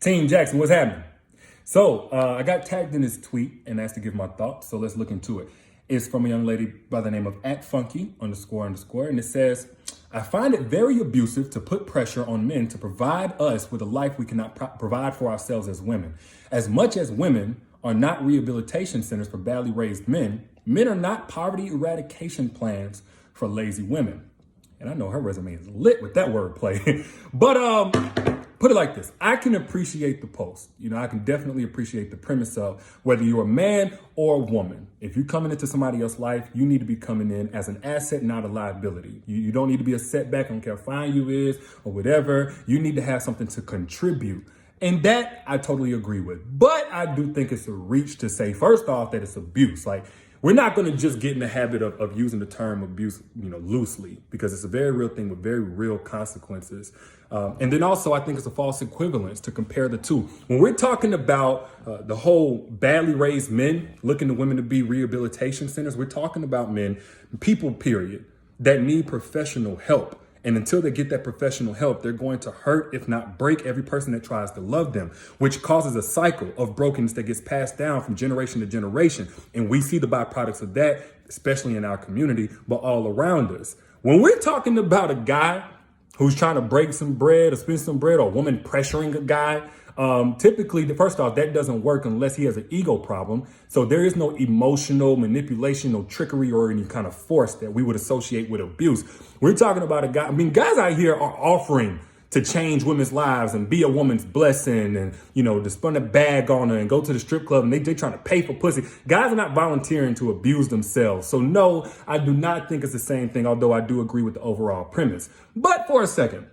Team Jackson, what's happening? So I got tagged in this tweet and asked to give my thoughts. So let's look into it. It's from a young lady by the name of @funky__, and it says, "I find it very abusive to put pressure on men to provide us with a life we cannot provide for ourselves as women. As much as women are not rehabilitation centers for badly raised men, men are not poverty eradication plans for lazy women." And I know her resume is lit with that wordplay. But put it like this. I can appreciate the post. I can definitely appreciate the premise of whether you're a man or a woman. If you're coming into somebody else's life, you need to be coming in as an asset, not a liability. You don't need to be a setback. I don't care how fine you is or whatever. You need to have something to contribute. And that I totally agree with. But I do think it's a reach to say, first off, that it's abuse. Like, we're not going to just get in the habit of using the term abuse, loosely, because it's a very real thing with very real consequences. And then also, I think it's a false equivalence to compare the two. When we're talking about the whole badly raised men looking to women to be rehabilitation centers, we're talking about men, people, period, that need professional help. And until they get that professional help, they're going to hurt, if not break, every person that tries to love them, which causes a cycle of brokenness that gets passed down from generation to generation. And we see the byproducts of that, especially in our community, but all around us. When we're talking about a guy who's trying to break some bread or spend some bread, or a woman pressuring a guy, typically, first off, that doesn't work unless he has an ego problem. So there is no emotional manipulation, no trickery, or any kind of force that we would associate with abuse. We're talking about a guy. Guys out here are offering to change women's lives and be a woman's blessing and, to spun a bag on her and go to the strip club, and they trying to pay for pussy. Guys are not volunteering to abuse themselves. So no, I do not think it's the same thing, although I do agree with the overall premise. But for a second,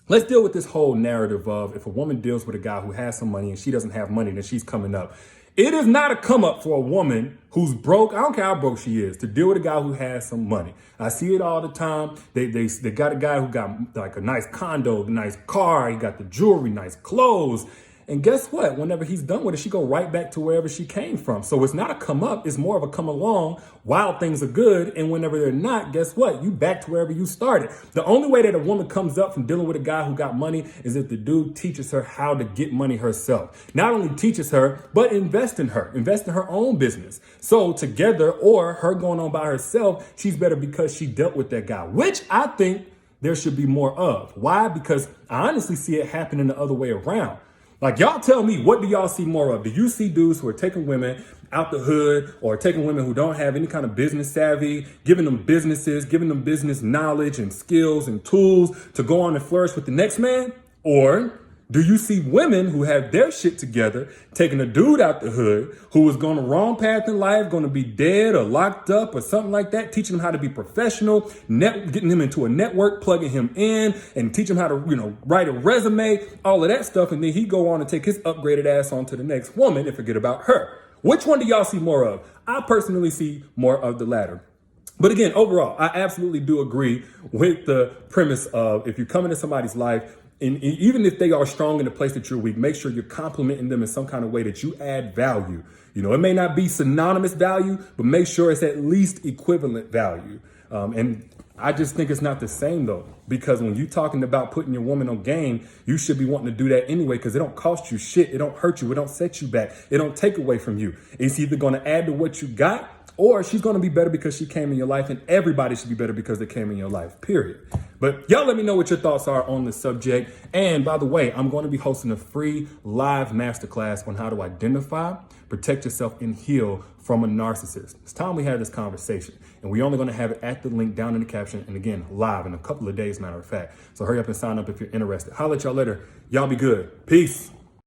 let's deal with this whole narrative of if a woman deals with a guy who has some money and she doesn't have money, then she's coming up. It is not a come up for a woman who's broke. I don't care how broke she is, to deal with a guy who has some money. I see it all the time. They got a guy who got like a nice condo, a nice car. He got the jewelry, nice clothes. And guess what? Whenever he's done with it, she go right back to wherever she came from. So it's not a come up. It's more of a come along while things are good. And whenever they're not, guess what? You back to wherever you started. The only way that a woman comes up from dealing with a guy who got money is if the dude teaches her how to get money herself. Not only teaches her, but invest in her own business. So together, or her going on by herself, she's better because she dealt with that guy, which I think there should be more of. Why? Because I honestly see it happening the other way around. Like, y'all tell me, what do y'all see more of? Do you see dudes who are taking women out the hood, or taking women who don't have any kind of business savvy, giving them businesses, giving them business knowledge and skills and tools to go on and flourish with the next man? Or do you see women who have their shit together, taking a dude out the hood who was going the wrong path in life, going to be dead or locked up or something like that, teaching him how to be professional, getting him into a network, plugging him in, and teach him how to, write a resume, all of that stuff. And then he go on and take his upgraded ass on to the next woman and forget about her. Which one do y'all see more of? I personally see more of the latter. But again, overall, I absolutely do agree with the premise of if you come into somebody's life, and even if they are strong in the place that you're weak, make sure you're complimenting them in some kind of way that you add value. It may not be synonymous value, but make sure it's at least equivalent value. And I just think it's not the same, though, because when you're talking about putting your woman on game, you should be wanting to do that anyway, because it don't cost you shit. It don't hurt you. It don't set you back. It don't take away from you. It's either going to add to what you got, or she's going to be better because she came in your life, and everybody should be better because they came in your life, period. But y'all let me know what your thoughts are on the subject. And by the way, I'm going to be hosting a free live masterclass on how to identify, protect yourself, and heal from a narcissist. It's time we had this conversation, and we're only going to have it at the link down in the caption, and again, live in a couple of days, matter of fact. So hurry up and sign up if you're interested. Holla at y'all later. Y'all be good. Peace.